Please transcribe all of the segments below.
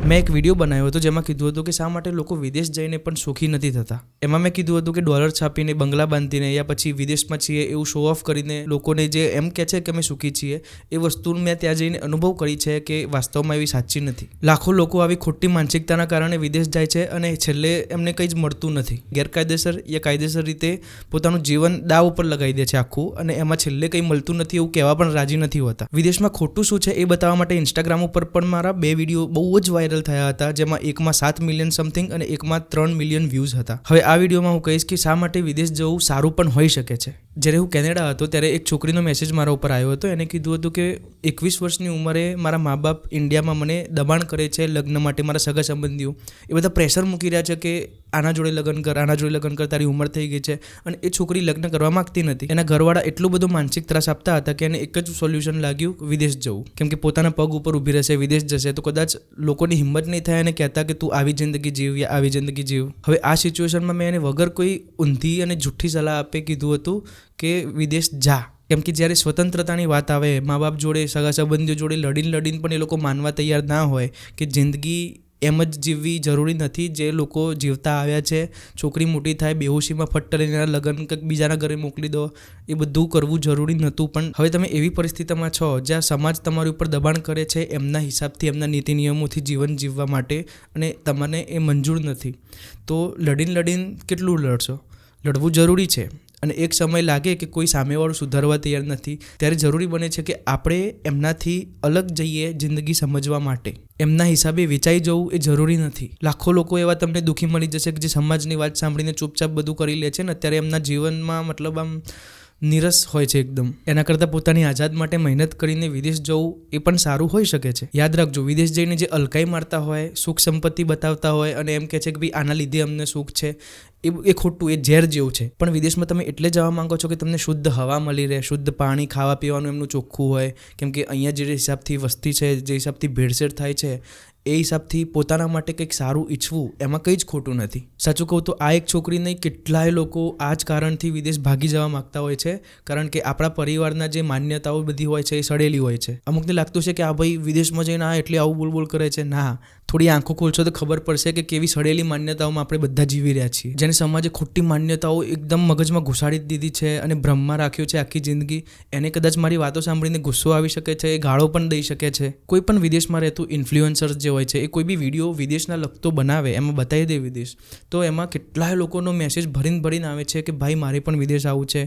મેં એક વિડીયો બનાવ્યો હતો જેમાં કીધું હતું કે શા માટે લોકો વિદેશ જઈને પણ સુખી નથી થતા. એમાં મેં કીધું હતું કે ડોલર છાપીને, બંગલા બાંધીને યા પછી વિદેશમાં છીએ એવું શો ઓફ કરીને લોકોને જે એમ કહે છે કે અમે સુખી છીએ, એ વસ્તુ મેં ત્યાં જઈને અનુભવ કરી છે કે વાસ્તવમાં એવી સાચી નથી. લાખો લોકો આવી ખોટી માનસિકતાના કારણે વિદેશ જાય છે અને છેલ્લે એમને કંઈ જ મળતું નથી. ગેરકાયદેસર યા કાયદેસર રીતે પોતાનું જીવન દાવ ઉપર લગાવી દે છે આખું, અને એમાં છેલ્લે કંઈ મળતું નથી એવું કહેવા પણ રાજી નથી હોતા. વિદેશમાં ખોટું શું છે એ બતાવવા માટે ઇન્સ્ટાગ્રામ ઉપર પણ મારા 2 વિડીયો બહુ જ વાયરલ થયા હતા, જેમાં એકમાં 7 મિલિયન સમથિંગ અને એકમાં 3 મિલિયન વ્યૂઝ હતા. હવે આ વિડીયોમાં હું કહીશ કે શા માટે વિદેશ જવું સારું પણ હોઈ શકે છે. જ્યારે હું કેનેડા હતો ત્યારે એક છોકરીનો મેસેજ મારા ઉપર આવ્યો હતો. એને કીધું હતું કે 21 વર્ષની ઉંમરે મારા મા બાપ ઇન્ડિયામાં મને દબાણ કરે છે લગ્ન માટે. મારા સગા સંબંધીઓ એ બધા પ્રેશર મૂકી રહ્યા છે કે આના જોડે લગ્ન કર, આના જોડે લગ્ન કર, તારી ઉંમર થઈ ગઈ છે. અને એ છોકરી લગ્ન કરવા માંગતી નથી. એના ઘરવાળા એટલું બધું માનસિક ત્રાસ આપતા હતા કે એને એક જ સોલ્યુશન લાગ્યું, વિદેશ જવું. કેમ કે પોતાના પગ ઉપર ઊભી રહેશે, વિદેશ જશે તો કદાચ લોકોની હિંમત નહીં થાય અને કહેતા કે તું આવી જિંદગી જીવ યા આવી જિંદગી જીવ. હવે આ સિચ્યુએશનમાં મેં એને વગર કોઈ ઊંધી અને જુઠ્ઠી સલાહ આપે કીધું હતું કે વિદેશ જા. કેમ કે જ્યારે સ્વતંત્રતાની વાત આવે, મા બાપ જોડે, સગા સંબંધીઓ જોડે લડીને પણ એ લોકો માનવા તૈયાર ના હોય કે જિંદગી એમ જ જીવવી જરૂરી નથી જે લોકો જીવતા આવ્યા છે. છોકરી મોટી થાય, બેહોશીમાં ફટ કરીને એના લગ્ન કંઈક બીજાના ઘરે મોકલી દો, એ બધું કરવું જરૂરી નહોતું. પણ હવે તમે એવી પરિસ્થિતિમાં છો જ્યાં સમાજ તમારી ઉપર દબાણ કરે છે એમના હિસાબથી, એમના નીતિ નિયમોથી જીવન જીવવા માટે, અને તમને એ મંજૂર નથી. તો લડીને કેટલું લડશો? લડવું જરૂરી છે. અને એક સમય લાગે કે કોઈ સામેવાળું સુધારવા તૈયાર નથી, ત્યારે જરૂરી બને છે કે આપણે એમનાથી અલગ જઈએ જિંદગી સમજવા માટે. એમના હિસાબે વેચાઈ જવું એ જરૂરી નથી. લાખો લોકો એવા તમને દુઃખી મળી જશે કે જે સમાજની વાત સાંભળીને ચૂપચાપ બધું કરી લે છે ને અત્યારે એમના જીવનમાં મતલબ આમ નિરસ હોય છે એકદમ. એના કરતાં પોતાની આઝાદ માટે મહેનત કરીને વિદેશ જવું એ પણ સારું હોઈ શકે છે. યાદ રાખજો, વિદેશ જઈને જે અલકાઈ મારતા હોય, સુખ સંપત્તિ બતાવતા હોય અને એમ કહે છે કે ભાઈ આના લીધે અમને સુખ છે, એ ખોટું, એ ઝેર જેવું છે. પણ વિદેશમાં તમે એટલે જવા માંગો છો કે તમને શુદ્ધ હવા મળી રહે, શુદ્ધ પાણી, ખાવા પીવાનું એમનું ચોખ્ખું હોય. કેમ કે અહીંયા જે હિસાબથી વસ્તી છે, જે હિસાબથી ભેળસેળ થાય છે, એ હિસાબથી પોતાના માટે કંઈક સારું ઈચ્છવું એમાં કંઈ જ ખોટું નથી. સાચું કહું તો આ એક છોકરી નહીં, કેટલાય લોકો આ જ કારણથી વિદેશ ભાગી જવા માગતા હોય છે. કારણ કે આપણા પરિવારના જે માન્યતાઓ બધી હોય છે એ સડેલી હોય છે. અમુકને લાગતું છે કે આ ભાઈ વિદેશમાં જઈને આ એટલે આવું બોલ કરે છે. ના, થોડી આંખો ખોલશો તો ખબર પડશે કે કેવી સડેલી માન્યતાઓમાં આપણે બધા જીવી રહ્યા છીએ. જેને સમાજે ખોટી માન્યતાઓ એકદમ મગજમાં ઘુસાડી દીધી છે અને ભ્રમમાં રાખ્યો છે આખી જિંદગી, એને કદાચ મારી વાતો સાંભળીને ગુસ્સો આવી શકે છે, એ ગાળો પણ દઈ શકે છે. કોઈ પણ વિદેશમાં રહેતું ઇન્ફ્લુએન્સર જે હોય છે એ કોઈ બી વિડીયો વિદેશના લગતો બનાવે, એમાં બતાવી દે વિદેશ, તો એમાં કેટલાય લોકોનો મેસેજ ભરીને આવે છે કે ભાઈ મારે પણ વિદેશ આવવું છે,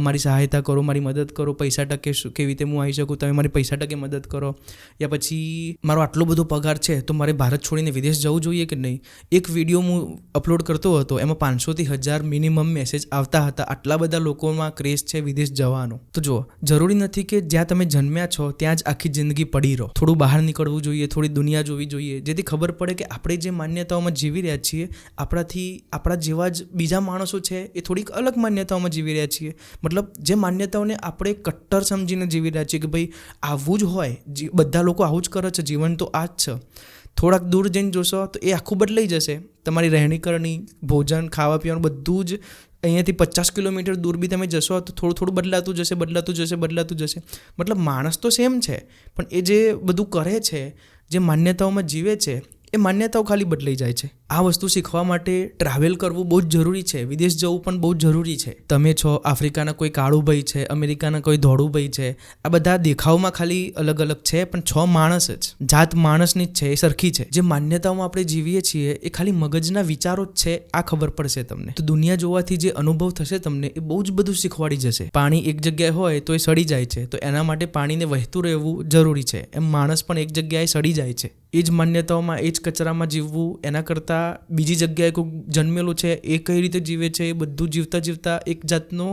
મારી સહાયતા કરો, મારી મદદ કરો, પૈસા ટકે કેવી રીતે હું આવી શકું, તમે મારી પૈસા ટકે મદદ કરો, યા પછી મારો આટલો બધો પગાર છે તો મારે ભારત છોડીને વિદેશ જવું જોઈએ કે નહીં. એક વિડીયો હું અપલોડ કરતો હતો, એમાં 500 થી 1000 મિનિમમ મેસેજ આવતા હતા. આટલા બધા લોકોમાં ક્રેઝ છે વિદેશ જવાનો. તો જુઓ, જરૂરી નથી કે જ્યાં તમે જન્મ્યા છો ત્યાં જ આખી જિંદગી પડી રહો. થોડું બહાર નીકળવું જોઈએ, થોડી દુનિયા જોવી જોઈએ, જેથી ખબર પડે કે આપણે જે માન્યતાઓમાં જીવી રહ્યા છીએ, આપણા જેવા જ બીજા માણસો છે એ થોડીક અલગ માન્યતાઓમાં જીવી રહ્યા છીએ. મતલબ જે માન્યતાઓને આપણે કટ્ટર સમજીને જીવી રહ્યા છીએ કે ભાઈ આવું જ હોય, બધા લોકો આવું જ કરે છે, જીવન તો આ જ છે. થોડાક દૂર જઈને જોશો તો એ આખું બદલાઈ જશે. તમારી રહેણી કરણી, ભોજન, ખાવા પીવાનું બધું જ અહીંયાથી 50 કિલોમીટર દૂર બી તમે જશો તો થોડું બદલાતું જશે. મતલબ માણસ તો સેમ છે, પણ એ જે બધું કરે છે, જે માન્યતાઓમાં જીવે છે, એ માન્યતાઓ ખાલી બદલાઈ જાય છે. આ વસ્તુ શીખવા માટે ટ્રાવેલ કરવું બહુ જ જરૂરી છે. વિદેશ જવું પણ બહુ જ જરૂરી છે. તમે છો આફ્રિકાના કોઈ કાળું ભાઈ છે, અમેરિકાના કોઈ ધોળું ભાઈ છે, આ બધા દેખાવમાં ખાલી અલગ અલગ છે, પણ 6 માણસ જ, જાત માણસની જ છે, એ સરખી છે. જે માન્યતાઓમાં આપણે જીવીએ છીએ એ ખાલી મગજના વિચારો જ છે, આ ખબર પડશે તમને. તો દુનિયા જોવાથી જે અનુભવ થશે તમને, એ બહુ જ બધું શીખવાડી જશે. પાણી એક જગ્યાએ હોય તો એ સડી જાય છે, તો એના માટે પાણીને વહેતું રહેવું જરૂરી છે. એમ માણસ પણ એક જગ્યાએ સડી જાય છે. એ જ માન્યતાઓમાં, એ જ કચરામાં જીવવું એના કરતાં બીજી જગ્યાએ કોઈ જન્મેલું છે એ કઈ રીતે જીવે છે, એ બધું જીવતા એક જાતનો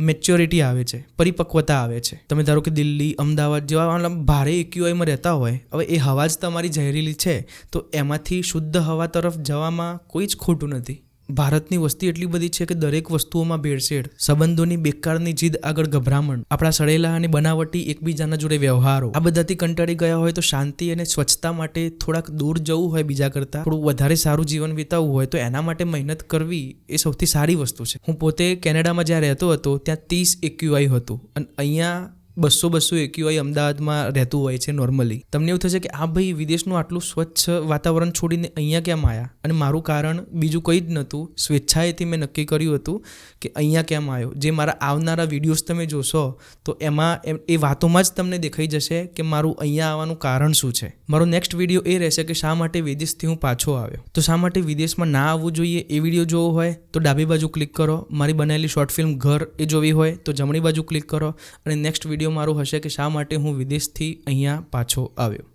મેચ્યોરિટી આવે છે, પરિપક્વતા આવે છે. તમે ધારો કે દિલ્હી, અમદાવાદ જેવા ભારે એક્યુઆઈમાં રહેતા હોય, હવે એ હવા જ તમારી ઝેરીલી છે, તો એમાંથી શુદ્ધ હવા તરફ જવામાં કોઈ જ ખોટું નથી. ભારતની વસ્તી એટલી બધી છે કે દરેક વસ્તુઓમાં ભેળસેળ, સંબંધોની બેકારની જીદ આગળ ગભરામણ, આપણા સડેલા અને બનાવટી એકબીજાના જોડે વ્યવહારો, આ બધાથી કંટાળી ગયા હોય તો શાંતિ અને સ્વચ્છતા માટે થોડાક દૂર જવું હોય, બીજા કરતાં થોડું વધારે સારું જીવન વિતાવવું હોય તો એના માટે મહેનત કરવી એ સૌથી સારી વસ્તુ છે. હું પોતે કેનેડામાં જ્યાં રહેતો હતો ત્યાં 30 એક્યુઆઈ હતું, અને અહીંયા 200 AQI અમદાવાદમાં રહેતું હોય છે નોર્મલી. તમને એવું થશે કે આ ભાઈ વિદેશનું આટલું સ્વચ્છ વાતાવરણ છોડીને અહીંયા કેમ આવ્યા? અને મારું કારણ બીજું કંઈ જ નહોતું, સ્વેચ્છાએથી મેં નક્કી કર્યું હતું કે અહીંયા કેમ આવ્યો. જે મારા આવનારા વિડીયોઝ તમે જોશો તો એમાં એ વાતોમાં જ તમને દેખાઈ જશે કે મારું અહીંયા આવવાનું કારણ શું છે. મારો નેક્સ્ટ વિડીયો એ રહેશે કે શા માટે વિદેશથી હું પાછો આવ્યો. તો શા માટે વિદેશમાં ના આવવું જોઈએ એ વિડીયો જોવો હોય તો ડાબી બાજુ ક્લિક કરો. મારી બનાવેલી શોર્ટ ફિલ્મ ઘર એ જોવી હોય તો જમણી બાજુ ક્લિક કરો. અને નેક્સ્ટ વિડીયો મારું હશે કે શા માટે હું વિદેશથી અહીંયા પાછો આવ્યો.